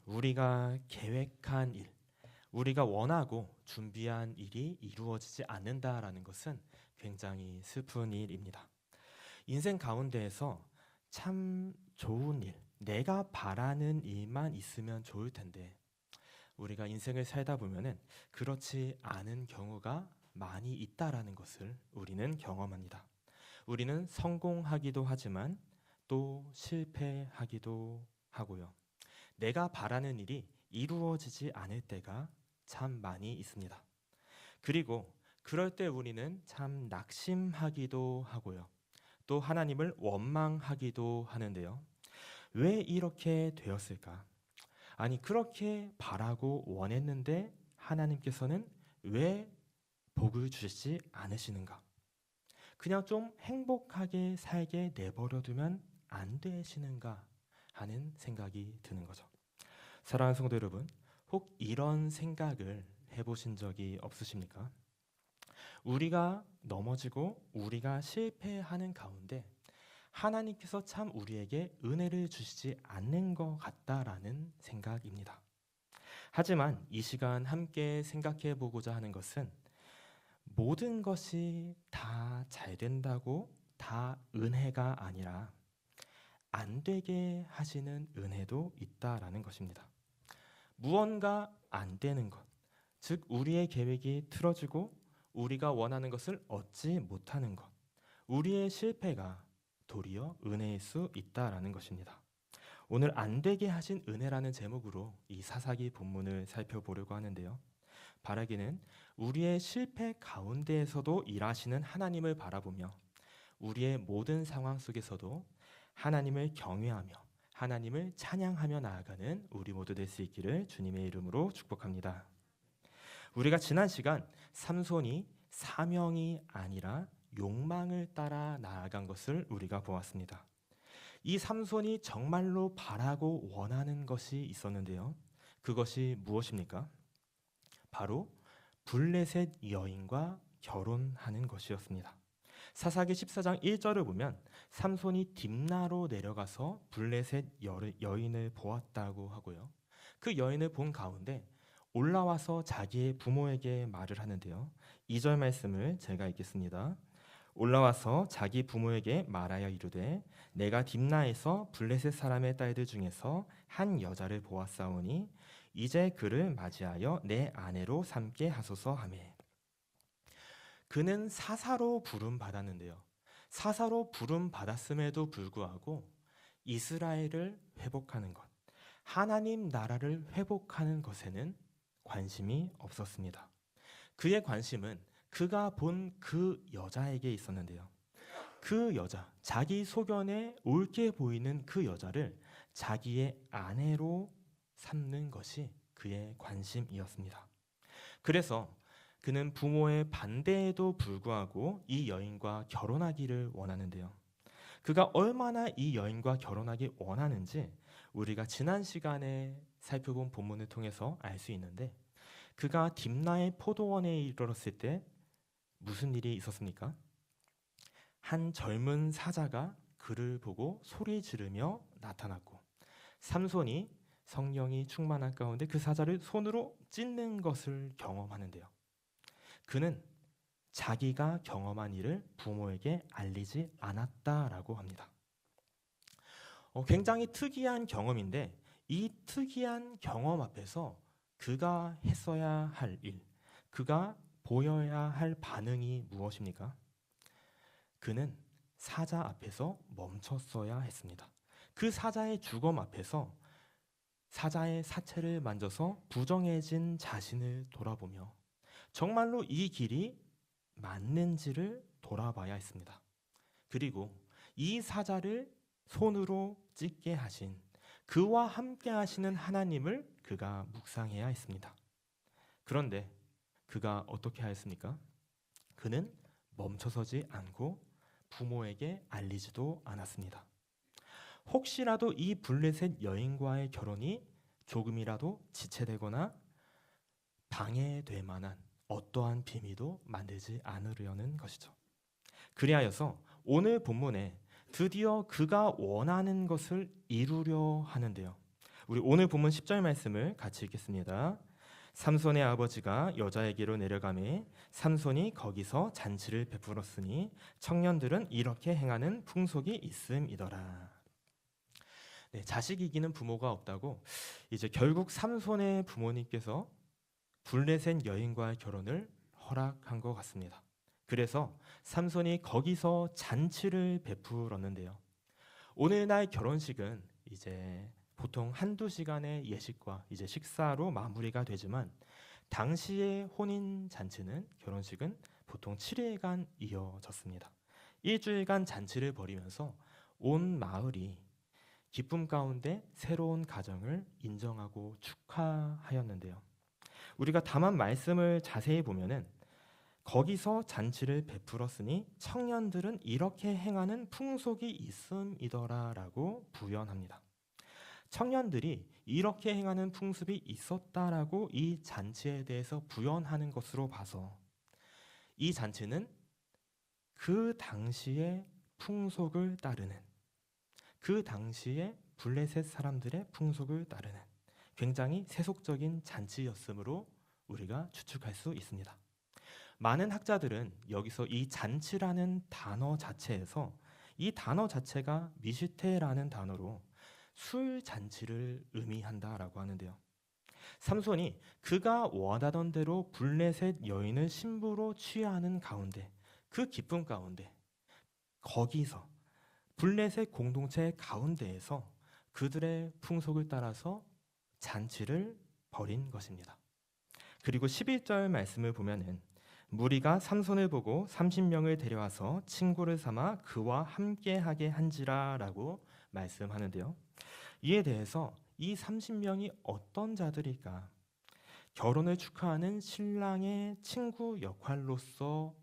우리가 계획한 일, 우리가 원하고 준비한 일이 이루어지지 않는다라는 것은 굉장히 슬픈 일입니다. 인생 가운데에서 참 좋은 일, 내가 바라는 일만 있으면 좋을 텐데 우리가 인생을 살다 보면은 그렇지 않은 경우가 많이 있다라는 것을 우리는 경험합니다. 우리는 성공하기도 하지만 또 실패하기도 하고요. 내가 바라는 일이 이루어지지 않을 때가 참 많이 있습니다. 그리고 그럴 때 우리는 참 낙심하기도 하고요. 또 하나님을 원망하기도 하는데요. 왜 이렇게 되었을까? 아니, 그렇게 바라고 원했는데 하나님께서는 왜 복을 주시지 않으시는가? 그냥 좀 행복하게 살게 내버려 두면 안 되시는가 하는 생각이 드는 거죠. 사랑하는 성도 여러분, 혹 이런 생각을 해보신 적이 없으십니까? 우리가 넘어지고 우리가 실패하는 가운데 하나님께서 참 우리에게 은혜를 주시지 않는 것 같다라는 생각입니다. 하지만 이 시간 함께 생각해 보고자 하는 것은 모든 것이 다 잘 된다고 다 은혜가 아니라 안 되게 하시는 은혜도 있다라는 것입니다. 무언가 안 되는 것, 즉 우리의 계획이 틀어지고 우리가 원하는 것을 얻지 못하는 것, 우리의 실패가 도리어 은혜일 수 있다라는 것입니다. 오늘 안 되게 하신 은혜라는 제목으로 이 사사기 본문을 살펴보려고 하는데요. 바라기는 우리의 실패 가운데에서도 일하시는 하나님을 바라보며 우리의 모든 상황 속에서도 하나님을 경외하며 하나님을 찬양하며 나아가는 우리 모두 될 수 있기를 주님의 이름으로 축복합니다. 우리가 지난 시간 삼손이 사명이 아니라 욕망을 따라 나아간 것을 우리가 보았습니다. 이 삼손이 정말로 바라고 원하는 것이 있었는데요. 그것이 무엇입니까? 바로 블레셋 여인과 결혼하는 것이었습니다. 사사기 14장 1절을 보면 삼손이 딥나로 내려가서 블레셋 여인을 보았다고 하고요. 그 여인을 본 가운데 올라와서 자기의 부모에게 말을 하는데요. 2절 말씀을 제가 읽겠습니다. 올라와서 자기 부모에게 말하여 이르되 내가 딥나에서 블레셋 사람의 딸들 중에서 한 여자를 보았사오니 이제 그를 맞이하여 내 아내로 삼게 하소서 하매. 그는 사사로 부름 받았는데요. 사사로 부름 받았음에도 불구하고 이스라엘을 회복하는 것, 하나님 나라를 회복하는 것에는 관심이 없었습니다. 그의 관심은 그가 본 그 여자에게 있었는데요. 그 여자, 자기 소견에 옳게 보이는 그 여자를 자기의 아내로 삼는 것이 그의 관심이었습니다. 그래서 그는 부모의 반대에도 불구하고 이 여인과 결혼하기를 원하는데요. 그가 얼마나 이 여인과 결혼하기 원하는지 우리가 지난 시간에 살펴본 본문을 통해서 알 수 있는데, 그가 딥나의 포도원에 이르렀을 때 무슨 일이 있었습니까? 한 젊은 사자가 그를 보고 소리 지르며 나타났고, 삼손이 성령이 충만한 가운데 그 사자를 손으로 찢는 것을 경험하는데요. 그는 자기가 경험한 일을 부모에게 알리지 않았다라고 합니다. 굉장히 특이한 경험인데, 이 특이한 경험 앞에서 그가 했어야 할 일, 그가 보여야 할 반응이 무엇입니까? 그는 사자 앞에서 멈췄어야 했습니다. 그 사자의 주검 앞에서 사자의 사체를 만져서 부정해진 자신을 돌아보며 정말로 이 길이 맞는지를 돌아봐야 했습니다. 그리고 이 사자를 손으로 찢게 하신 그와 함께 하시는 하나님을 그가 묵상해야 했습니다. 그런데 그가 어떻게 하였습니까? 그는 멈춰서지 않고 부모에게 알리지도 않았습니다. 혹시라도 이 블레셋 여인과의 결혼이 조금이라도 지체되거나 방해될 만한 어떠한 비밀도 만들지 않으려는 것이죠. 그리하여서 오늘 본문에 드디어 그가 원하는 것을 이루려 하는데요. 우리 오늘 본문 10절 말씀을 같이 읽겠습니다. 삼손의 아버지가 여자에게로 내려가매 삼손이 거기서 잔치를 베풀었으니 청년들은 이렇게 행하는 풍속이 있음이더라. 네, 자식 이기는 부모가 없다고 이제 결국 삼손의 부모님께서 블레셋 여인과의 결혼을 허락한 것 같습니다. 그래서 삼손이 거기서 잔치를 베풀었는데요. 오늘날 결혼식은 이제 보통 한두 시간의 예식과 이제 식사로 마무리가 되지만 당시의 혼인 잔치는 결혼식은 보통 7일간 이어졌습니다. 일주일간 잔치를 벌이면서 온 마을이 기쁨 가운데 새로운 가정을 인정하고 축하하였는데요. 우리가 다만 말씀을 자세히 보면은 거기서 잔치를 베풀었으니 청년들은 이렇게 행하는 풍속이 있음이더라라고 부연합니다. 청년들이 이렇게 행하는 풍습이 있었다라고 이 잔치에 대해서 부연하는 것으로 봐서 이 잔치는 그 당시의 풍속을 따르는, 그 당시의 블레셋 사람들의 풍속을 따르는 굉장히 세속적인 잔치였으므로 우리가 추측할 수 있습니다. 많은 학자들은 여기서 이 잔치라는 단어 자체에서 이 단어 자체가 미시테라는 단어로 술 잔치를 의미한다라고 하는데요. 삼손이 그가 원하던 대로 블레셋 여인을 신부로 취하는 가운데, 그 기쁨 가운데, 거기서 블레셋 공동체 가운데에서 그들의 풍속을 따라서 잔치를 벌인 것입니다. 그리고 11절 말씀을 보면은 무리가 삼손을 보고 30명을 데려와서 친구를 삼아 그와 함께하게 한지라라고 말씀하는데요. 이에 대해서 이 30명이 어떤 자들일까? 결혼을 축하하는 신랑의 친구 역할로서라고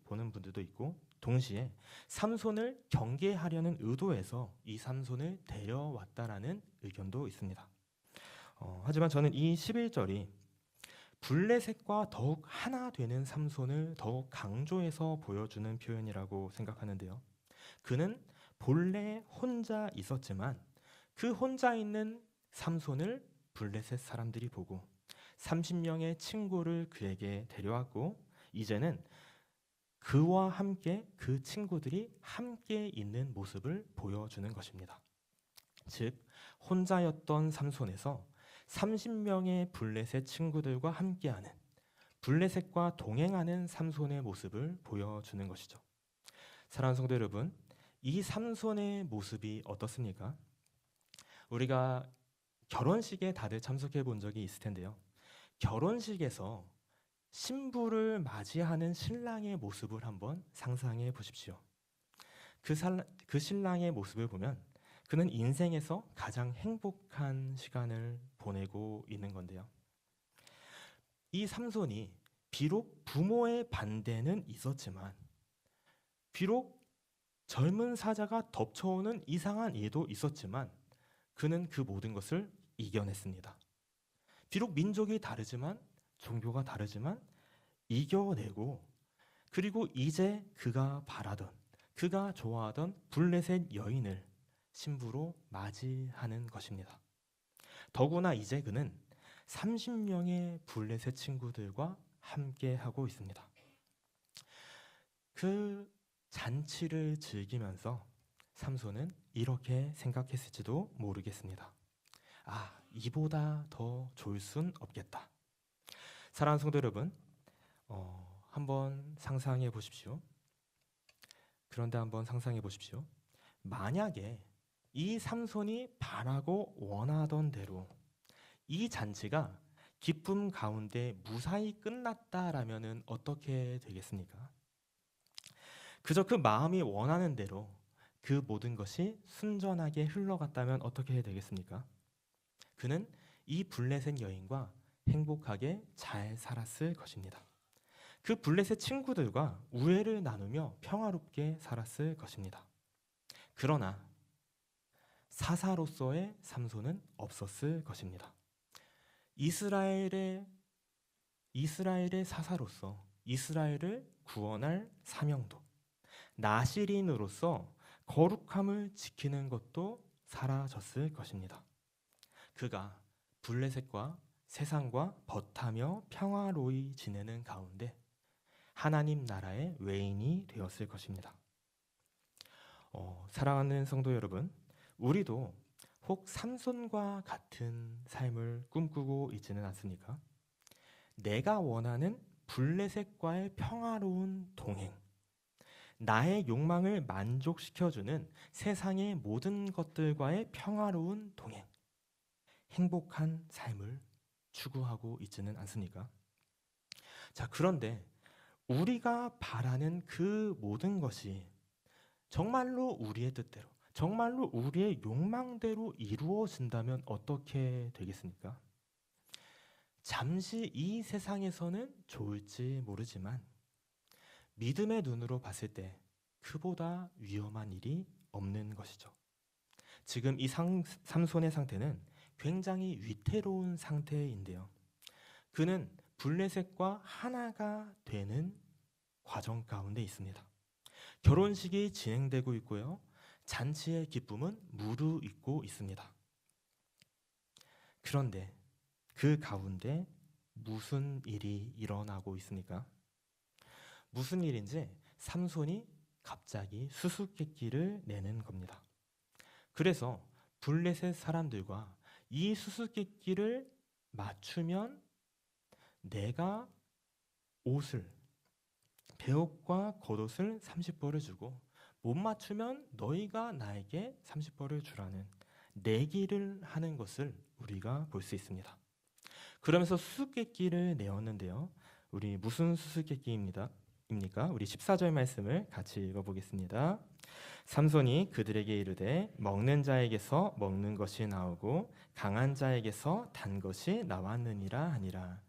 보는 분들도 있고, 동시에 삼손을 경계하려는 의도에서 이 삼손을 데려왔다라는 의견도 있습니다. 하지만 저는 이 11절이 블레셋과 더욱 하나 되는 삼손을 더욱 강조해서 보여주는 표현이라고 생각하는데요. 그는 본래 혼자 있었지만 그 혼자 있는 삼손을 블레셋 사람들이 보고 30명의 친구를 그에게 데려왔고 이제는 그와 함께 그 친구들이 함께 있는 모습을 보여주는 것입니다. 즉 혼자였던 삼손에서 30명의 블레셋 친구들과 함께하는, 블레셋과 동행하는 삼손의 모습을 보여주는 것이죠. 사랑하는 성도 여러분, 이 삼손의 모습이 어떻습니까? 우리가 결혼식에 다들 참석해 본 적이 있을 텐데요. 결혼식에서 신부를 맞이하는 신랑의 모습을 한번 상상해 보십시오. 그 신랑의 모습을 보면 그는 인생에서 가장 행복한 시간을 보내고 있는 건데요. 이 삼손이 비록 부모의 반대는 있었지만, 비록 젊은 사자가 덮쳐오는 이상한 일도 있었지만 그는 그 모든 것을 이겨냈습니다. 비록 민족이 다르지만, 종교가 다르지만 이겨내고, 그리고 이제 그가 바라던, 그가 좋아하던 블레셋 여인을 신부로 맞이하는 것입니다. 더구나 이제 그는 30명의 블레셋 친구들과 함께 하고 있습니다. 그 잔치를 즐기면서 삼손은 이렇게 생각했을지도 모르겠습니다. 이보다 더 좋을 순 없겠다. 사랑하는 성도 여러분, 한번 상상해 보십시오. 그런데 한번 상상해 보십시오. 만약에 이 삼손이 바라고 원하던 대로 이 잔치가 기쁨 가운데 무사히 끝났다라면은 어떻게 되겠습니까? 그저 그 마음이 원하는 대로 그 모든 것이 순전하게 흘러갔다면 어떻게 되겠습니까? 그는 이 블레셋 여인과 행복하게 잘 살았을 것입니다. 그 블레셋 친구들과 우애를 나누며 평화롭게 살았을 것입니다. 그러나 사사로서의 삼손은 없었을 것입니다. 이스라엘의 사사로서 이스라엘을 구원할 사명도, 나시린으로서 거룩함을 지키는 것도 사라졌을 것입니다. 그가 블레셋과 세상과 벗하며 평화로이 지내는 가운데 하나님 나라의 외인이 되었을 것입니다. 사랑하는 성도 여러분, 우리도 혹 삼손과 같은 삶을 꿈꾸고 있지는 않습니까? 내가 원하는 블레셋과의 평화로운 동행, 나의 욕망을 만족시켜주는 세상의 모든 것들과의 평화로운 동행, 행복한 삶을 추구하고 있지는 않습니까? 자, 그런데 우리가 바라는 그 모든 것이 정말로 우리의 뜻대로, 정말로 우리의 욕망대로 이루어진다면 어떻게 되겠습니까? 잠시 이 세상에서는 좋을지 모르지만 믿음의 눈으로 봤을 때 그보다 위험한 일이 없는 것이죠. 지금 이 삼손의 상태는 굉장히 위태로운 상태인데요. 그는 블레셋과 하나가 되는 과정 가운데 있습니다. 결혼식이 진행되고 있고요. 잔치의 기쁨은 무르익고 있습니다. 그런데 그 가운데 무슨 일이 일어나고 있습니까? 무슨 일인지 삼손이 갑자기 수수께끼를 내는 겁니다. 그래서 블레셋 사람들과 이 수수께끼를 맞추면 내가 옷을, 베옷과 겉옷을 30벌을 주고 못 맞추면 너희가 나에게 30벌을 주라는 내기를 하는 것을 우리가 볼 수 있습니다. 그러면서 수수께끼를 내었는데요. 우리 무슨 수수께끼입니까? 우리 14절 말씀을 같이 읽어보겠습니다. 삼손이 그들에게 이르되 먹는 자에게서 먹는 것이 나오고 강한 자에게서 단 것이 나왔느니라 하니라.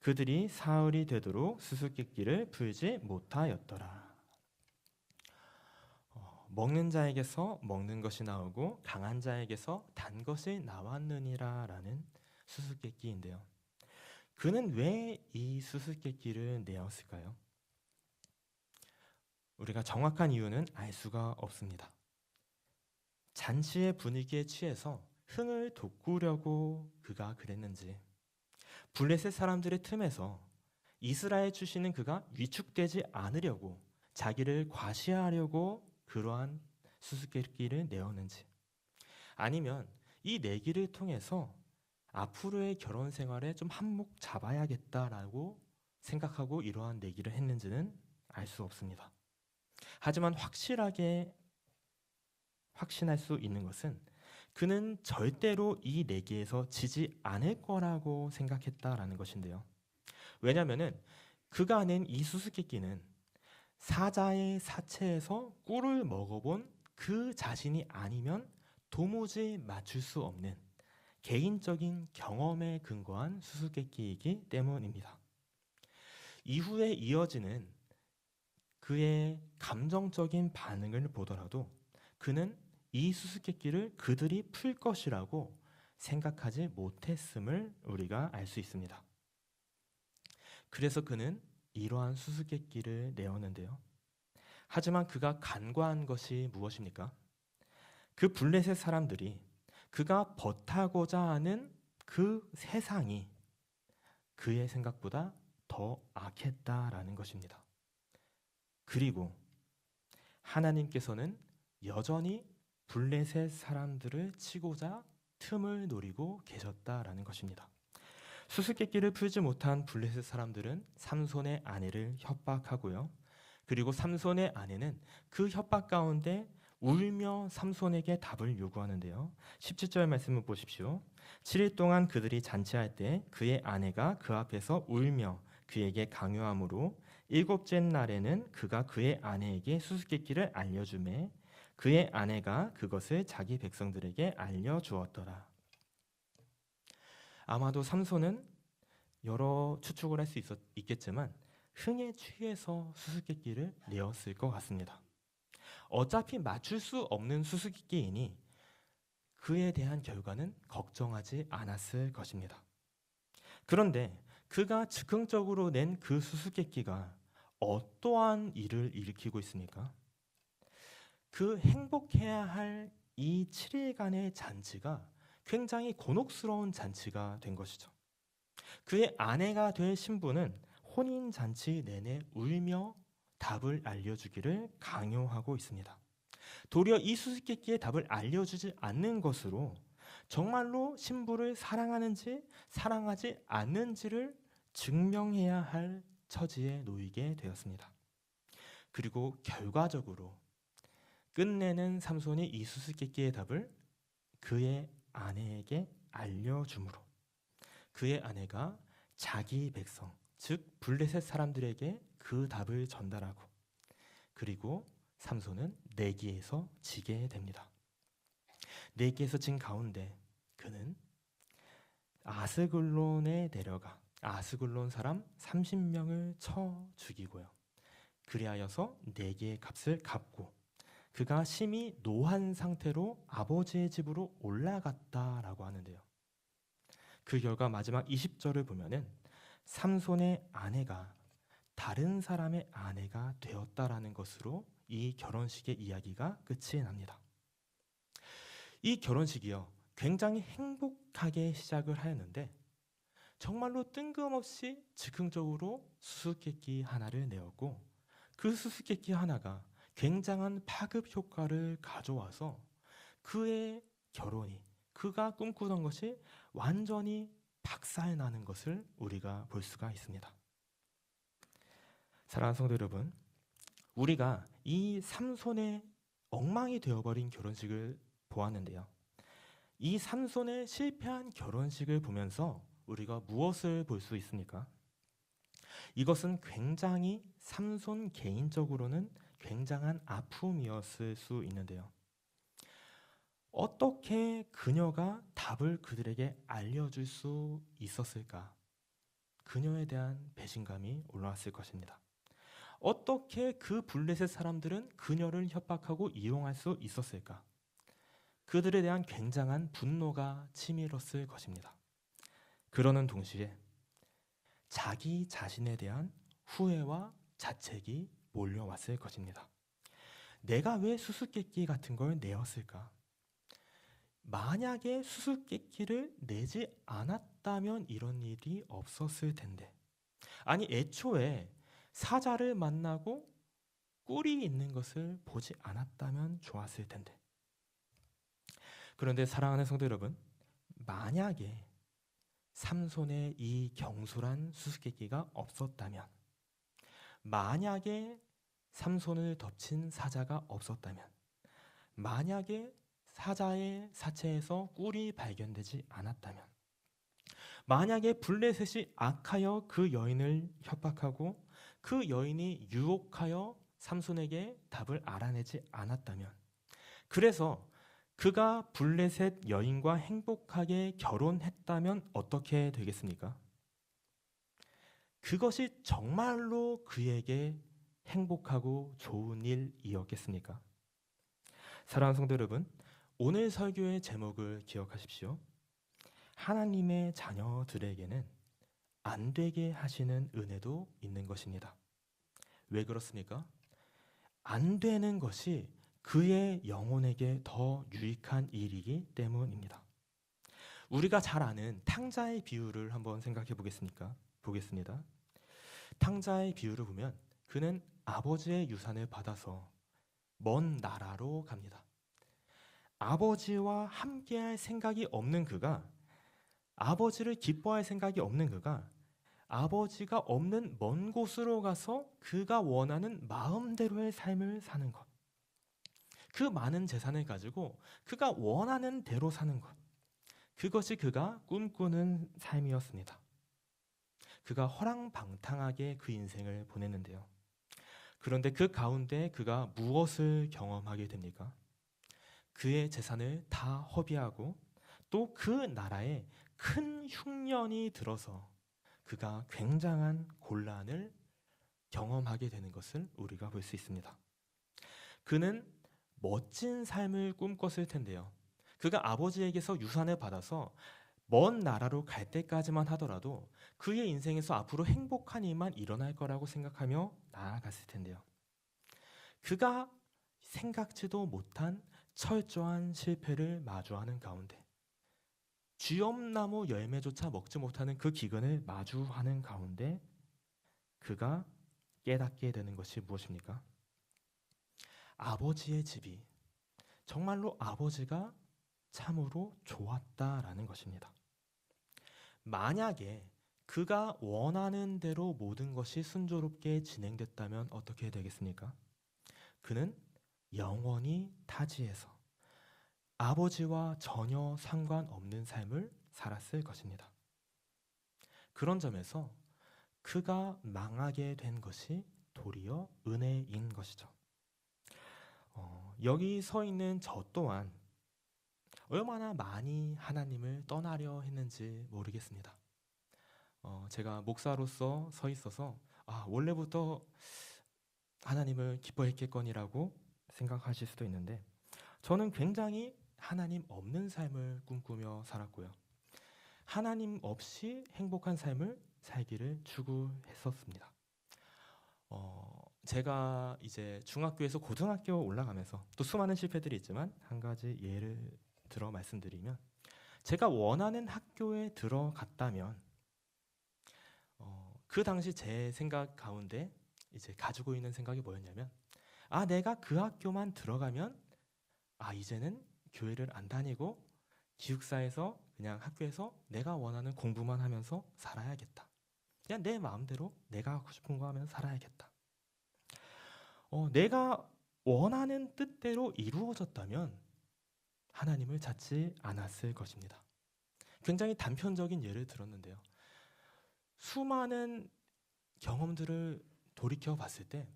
그들이 사흘이 되도록 수수께끼를 풀지 못하였더라. 먹는 자에게서 먹는 것이 나오고 강한 자에게서 단 것이 나왔느니라 라는 수수께끼인데요. 그는 왜 이 수수께끼를 내었을까요? 우리가 정확한 이유는 알 수가 없습니다. 잔치의 분위기에 취해서 흥을 돋구려고 그가 그랬는지, 블레셋 사람들의 틈에서 이스라엘 출신인 그가 위축되지 않으려고 자기를 과시하려고 그러한 수수께끼를 내었는지, 아니면 이 내기를 통해서 앞으로의 결혼 생활에 좀 한몫 잡아야겠다라고 생각하고 이러한 내기를 했는지는 알 수 없습니다. 하지만 확신할 수 있는 것은 그는 절대로 이 내기에서 지지 않을 거라고 생각했다라는 것인데요. 왜냐하면 그가 낸 이 수수께끼는 사자의 사체에서 꿀을 먹어본 그 자신이 아니면 도무지 맞출 수 없는 개인적인 경험에 근거한 수수께끼이기 때문입니다. 이후에 이어지는 그의 감정적인 반응을 보더라도 그는 이 수수께끼를 그들이 풀 것이라고 생각하지 못했음을 우리가 알 수 있습니다. 그래서 그는 이러한 수수께끼를 내었는데요. 하지만 그가 간과한 것이 무엇입니까? 그 블레셋 사람들이 그가 벗하고자 하는 그 세상이 그의 생각보다 더 악했다라는 것입니다. 그리고 하나님께서는 여전히 블레셋 사람들을 치고자 틈을 노리고 계셨다라는 것입니다. 수수께끼를 풀지 못한 블레셋 사람들은 삼손의 아내를 협박하고요. 그리고 삼손의 아내는 그 협박 가운데 울며 삼손에게 답을 요구하는데요. 17절 말씀을 보십시오. 7일 동안 그들이 잔치할 때 그의 아내가 그 앞에서 울며 그에게 강요함으로 일곱째 날에는 그가 그의 아내에게 수수께끼를 알려주매 그의 아내가 그것을 자기 백성들에게 알려주었더라. 아마도 삼손은 여러 추측을 할 수 있겠지만 흥에 취해서 수수께끼를 내었을 것 같습니다. 어차피 맞출 수 없는 수수께끼이니 그에 대한 결과는 걱정하지 않았을 것입니다. 그런데 그가 즉흥적으로 낸 그 수수께끼가 어떠한 일을 일으키고 있습니까? 그 행복해야 할 이 7일간의 잔치가 굉장히 곤혹스러운 잔치가 된 것이죠. 그의 아내가 될 신부는 혼인잔치 내내 울며 답을 알려주기를 강요하고 있습니다. 도리어 이 수수께끼의 답을 알려주지 않는 것으로 정말로 신부를 사랑하는지 사랑하지 않는지를 증명해야 할 처지에 놓이게 되었습니다. 그리고 결과적으로 끝내는 삼손이 이 수수께끼의 답을 그의 아내에게 알려주므로 그의 아내가 자기 백성, 즉 블레셋 사람들에게 그 답을 전달하고 그리고 삼손은 내기에서 지게 됩니다. 내기에서 진 가운데 그는 아스글론에 내려가 아스글론 사람 30명을 쳐 죽이고요. 그리하여서 내기의 값을 갚고 그가 심히 노한 상태로 아버지의 집으로 올라갔다라고 하는데요. 그 결과 마지막 20절을 보면은 삼손의 아내가 다른 사람의 아내가 되었다라는 것으로 이 결혼식의 이야기가 끝이 납니다. 이 결혼식이요, 굉장히 행복하게 시작을 하였는데 정말로 뜬금없이 즉흥적으로 수수께끼 하나를 내었고 그 수수께끼 하나가 굉장한 파급 효과를 가져와서 그의 결혼이 그가 꿈꾸던 것이 완전히 박살나는 것을 우리가 볼 수가 있습니다. 사랑하는 성도 여러분, 우리가 이 삼손의 엉망이 되어버린 결혼식을 보았는데요. 이 삼손의 실패한 결혼식을 보면서 우리가 무엇을 볼 수 있습니까? 이것은 굉장히 삼손 개인적으로는 굉장한 아픔이었을 수 있는데요. 어떻게 그녀가 답을 그들에게 알려줄 수 있었을까? 그녀에 대한 배신감이 올라왔을 것입니다. 어떻게 그 블레셋 사람들은 그녀를 협박하고 이용할 수 있었을까? 그들에 대한 굉장한 분노가 치밀었을 것입니다. 그러는 동시에 자기 자신에 대한 후회와 자책이 몰려왔을 것입니다. 내가 왜 수수께끼 같은 걸 내었을까? 만약에 수수께끼를 내지 않았다면 이런 일이 없었을 텐데. 아니, 애초에 사자를 만나고 꿀이 있는 것을 보지 않았다면 좋았을 텐데. 그런데 사랑하는 성도 여러분, 만약에 삼손의 이 경솔한 수수께끼가 없었다면, 만약에 삼손을 덮친 사자가 없었다면, 만약에 사자의 사체에서 꿀이 발견되지 않았다면, 만약에 블레셋이 악하여 그 여인을 협박하고 그 여인이 유혹하여 삼손에게 답을 알아내지 않았다면, 그래서 그가 블레셋 여인과 행복하게 결혼했다면 어떻게 되겠습니까? 그것이 정말로 그에게 행복하고 좋은 일이었겠습니까? 사랑하는 성도 여러분, 오늘 설교의 제목을 기억하십시오. 하나님의 자녀들에게는 안 되게 하시는 은혜도 있는 것입니다. 왜 그렇습니까? 안 되는 것이 그의 영혼에게 더 유익한 일이기 때문입니다. 우리가 잘 아는 탕자의 비유를 한번 생각해 보겠습니다. 탕자의 비유를 보면 그는 아버지의 유산을 받아서 먼 나라로 갑니다. 아버지와 함께할 생각이 없는 그가, 아버지를 기뻐할 생각이 없는 그가 아버지가 없는 먼 곳으로 가서 그가 원하는 마음대로의 삶을 사는 것, 그 많은 재산을 가지고 그가 원하는 대로 사는 것, 그것이 그가 꿈꾸는 삶이었습니다. 그가 허랑방탕하게 그 인생을 보냈는데요. 그런데 그 가운데 그가 무엇을 경험하게 됩니까? 그의 재산을 다 허비하고 또 그 나라에 큰 흉년이 들어서 그가 굉장한 곤란을 경험하게 되는 것을 우리가 볼 수 있습니다. 그는 멋진 삶을 꿈꿨을 텐데요. 그가 아버지에게서 유산을 받아서 먼 나라로 갈 때까지만 하더라도 그의 인생에서 앞으로 행복한 일만 일어날 거라고 생각하며 나아갔을 텐데요. 그가 생각지도 못한 철저한 실패를 마주하는 가운데 쥐엄나무 열매조차 먹지 못하는 그 기근을 마주하는 가운데 그가 깨닫게 되는 것이 무엇입니까? 아버지의 집이 정말로 아버지가 참으로 좋았다라는 것입니다. 만약에 그가 원하는 대로 모든 것이 순조롭게 진행됐다면 어떻게 되겠습니까? 그는 영원히 타지에서 아버지와 전혀 상관없는 삶을 살았을 것입니다. 그런 점에서 그가 망하게 된 것이 도리어 은혜인 것이죠. 여기 서 있는 저 또한 얼마나 많이 하나님을 떠나려 했는지 모르겠습니다. 제가 목사로서 서 있어서 원래부터 하나님을 기뻐했겠거니라고 생각하실 수도 있는데 저는 굉장히 하나님 없는 삶을 꿈꾸며 살았고요. 하나님 없이 행복한 삶을 살기를 추구했었습니다. 제가 이제 중학교에서 고등학교 올라가면서 또 수많은 실패들이 있지만 한 가지 예를 들어 말씀드리면 제가 원하는 학교에 들어갔다면 그 당시 제 생각 가운데 이제 가지고 있는 생각이 뭐였냐면 내가 그 학교만 들어가면 이제는 교회를 안 다니고 기숙사에서 그냥 학교에서 내가 원하는 공부만 하면서 살아야겠다. 그냥 내 마음대로 내가 하고 싶은 거 하면서 살아야겠다. 내가 원하는 뜻대로 이루어졌다면 하나님을 찾지 않았을 것입니다. 굉장히 단편적인 예를 들었는데요. 수많은 경험들을 돌이켜 봤을 때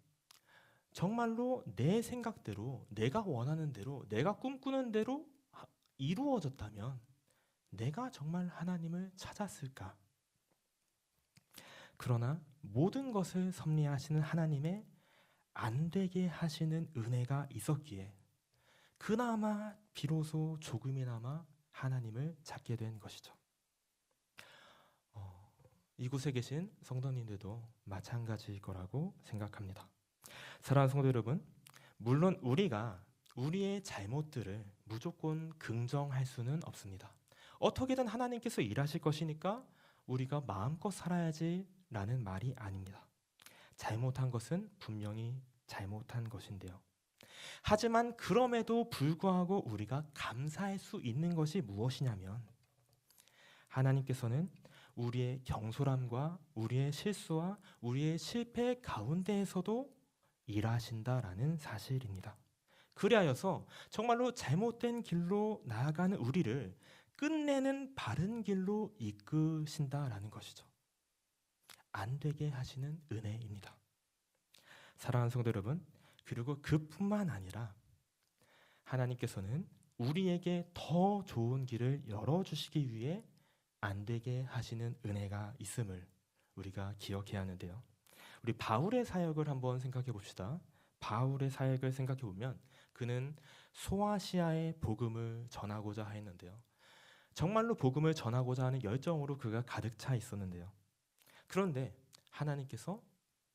정말로 내 생각대로 내가 원하는 대로 내가 꿈꾸는 대로 이루어졌다면 내가 정말 하나님을 찾았을까? 그러나 모든 것을 섭리하시는 하나님의 안 되게 하시는 은혜가 있었기에 그나마 비로소 조금이나마 하나님을 찾게 된 것이죠. 이곳에 계신 성도님들도 마찬가지일 거라고 생각합니다. 사랑하는 성도 여러분, 물론 우리가 우리의 잘못들을 무조건 긍정할 수는 없습니다. 어떻게든 하나님께서 일하실 것이니까 우리가 마음껏 살아야지 라는 말이 아닙니다. 잘못한 것은 분명히 잘못한 것인데요. 하지만 그럼에도 불구하고 우리가 감사할 수 있는 것이 무엇이냐면 하나님께서는 우리의 경솔함과 우리의 실수와 우리의 실패 가운데에서도 일하신다라는 사실입니다. 그리하여서 정말로 잘못된 길로 나아가는 우리를 끝내는 바른 길로 이끄신다라는 것이죠. 안 되게 하시는 은혜입니다. 사랑하는 성도 여러분, 그리고 그뿐만 아니라 하나님께서는 우리에게 더 좋은 길을 열어주시기 위해 안 되게 하시는 은혜가 있음을 우리가 기억해야 하는데요. 우리 바울의 사역을 한번 생각해 봅시다. 바울의 사역을 생각해 보면 그는 소아시아의 복음을 전하고자 했는데요. 정말로 복음을 전하고자 하는 열정으로 그가 가득 차 있었는데요. 그런데 하나님께서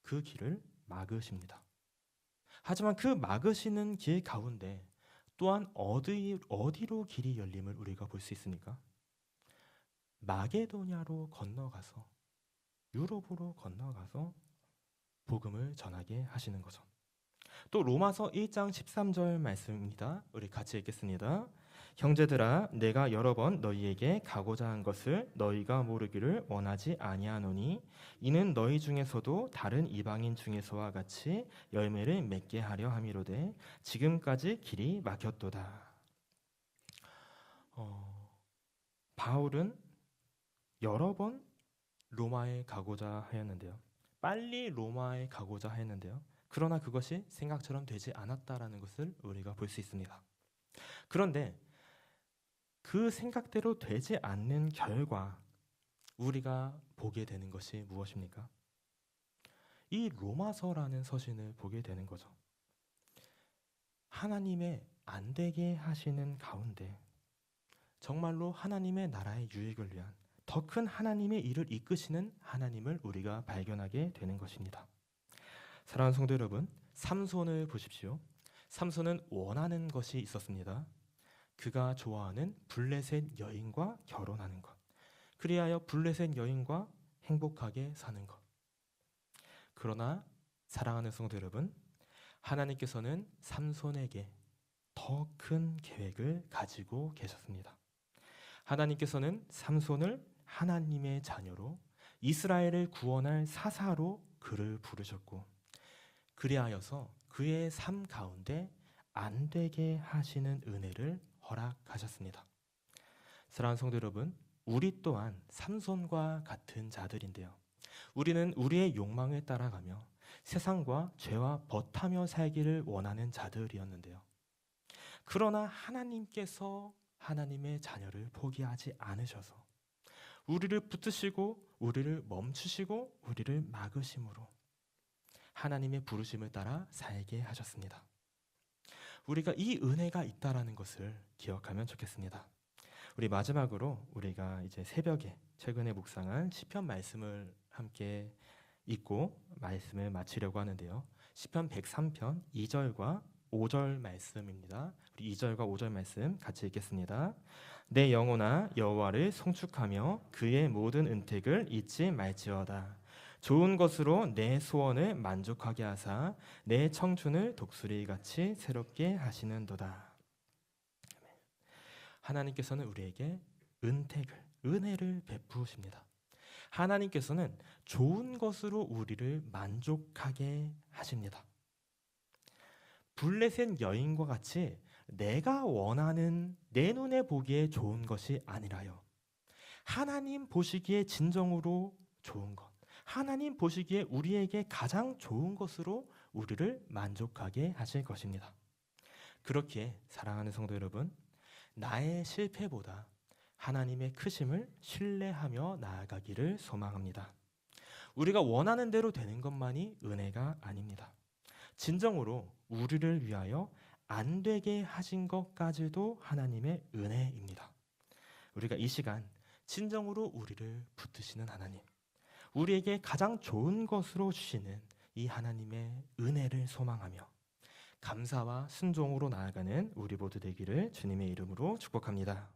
그 길을 막으십니다. 하지만 그 막으시는 길 가운데 또한 어디로 길이 열림을 우리가 볼 수 있습니까? 마게도냐로 건너가서 유럽으로 건너가서 복음을 전하게 하시는 거죠. 또 로마서 1장 13절 말씀입니다. 우리 같이 읽겠습니다. 형제들아 내가 여러 번 너희에게 가고자 한 것을 너희가 모르기를 원하지 아니하노니 이는 너희 중에서도 다른 이방인 중에서와 같이 열매를 맺게 하려 함이로되 지금까지 길이 막혔도다. 바울은 여러 번 로마에 가고자 하였는데요. 빨리 로마에 가고자 했는데요. 그러나 그것이 생각처럼 되지 않았다라는 것을 우리가 볼 수 있습니다. 그런데 그 생각대로 되지 않는 결과 우리가 보게 되는 것이 무엇입니까? 이 로마서라는 서신을 보게 되는 거죠. 하나님의 안 되게 하시는 가운데 정말로 하나님의 나라의 유익을 위한 더 큰 하나님의 일을 이끄시는 하나님을 우리가 발견하게 되는 것입니다. 사랑하는 성도 여러분, 삼손을 보십시오. 삼손은 원하는 것이 있었습니다. 그가 좋아하는 블레셋 여인과 결혼하는 것. 그리하여 블레셋 여인과 행복하게 사는 것. 그러나 사랑하는 성도 여러분, 하나님께서는 삼손에게 더 큰 계획을 가지고 계셨습니다. 하나님께서는 삼손을 하나님의 자녀로 이스라엘을 구원할 사사로 그를 부르셨고, 그리하여서 그의 삶 가운데 안 되게 하시는 은혜를 허락하셨습니다. 사랑하는 성도 여러분, 우리 또한 삼손과 같은 자들인데요. 우리는 우리의 욕망을 따라가며 세상과 죄와 버타며 살기를 원하는 자들이었는데요. 그러나 하나님께서 하나님의 자녀를 포기하지 않으셔서 우리를 붙드시고 우리를 멈추시고 우리를 막으심으로 하나님의 부르심을 따라 살게 하셨습니다. 우리가 이 은혜가 있다라는 것을 기억하면 좋겠습니다. 우리 마지막으로 우리가 이제 새벽에 최근에 묵상한 시편 말씀을 함께 읽고 말씀을 마치려고 하는데요. 시편 103편 2절과 5절 말씀입니다. 우리 2절과 5절 말씀 같이 읽겠습니다. 내 영혼아 여호와를 송축하며 그의 모든 은택을 잊지 말지어다. 좋은 것으로 내 소원을 만족하게 하사 내 청춘을 독수리같이 새롭게 하시는도다. 하나님께서는 우리에게 은혜를 베푸십니다. 하나님께서는 좋은 것으로 우리를 만족하게 하십니다. 블레셋 여인과 같이 내가 원하는 내 눈에 보기에 좋은 것이 아니라요, 하나님 보시기에 진정으로 좋은 것, 하나님 보시기에 우리에게 가장 좋은 것으로 우리를 만족하게 하실 것입니다. 그렇기에 사랑하는 성도 여러분, 나의 실패보다 하나님의 크심을 신뢰하며 나아가기를 소망합니다. 우리가 원하는 대로 되는 것만이 은혜가 아닙니다. 진정으로 우리를 위하여 안 되게 하신 것까지도 하나님의 은혜입니다. 우리가 이 시간 진정으로 우리를 붙드시는 하나님, 우리에게 가장 좋은 것으로 주시는 이 하나님의 은혜를 소망하며 감사와 순종으로 나아가는 우리 모두 되기를 주님의 이름으로 축복합니다.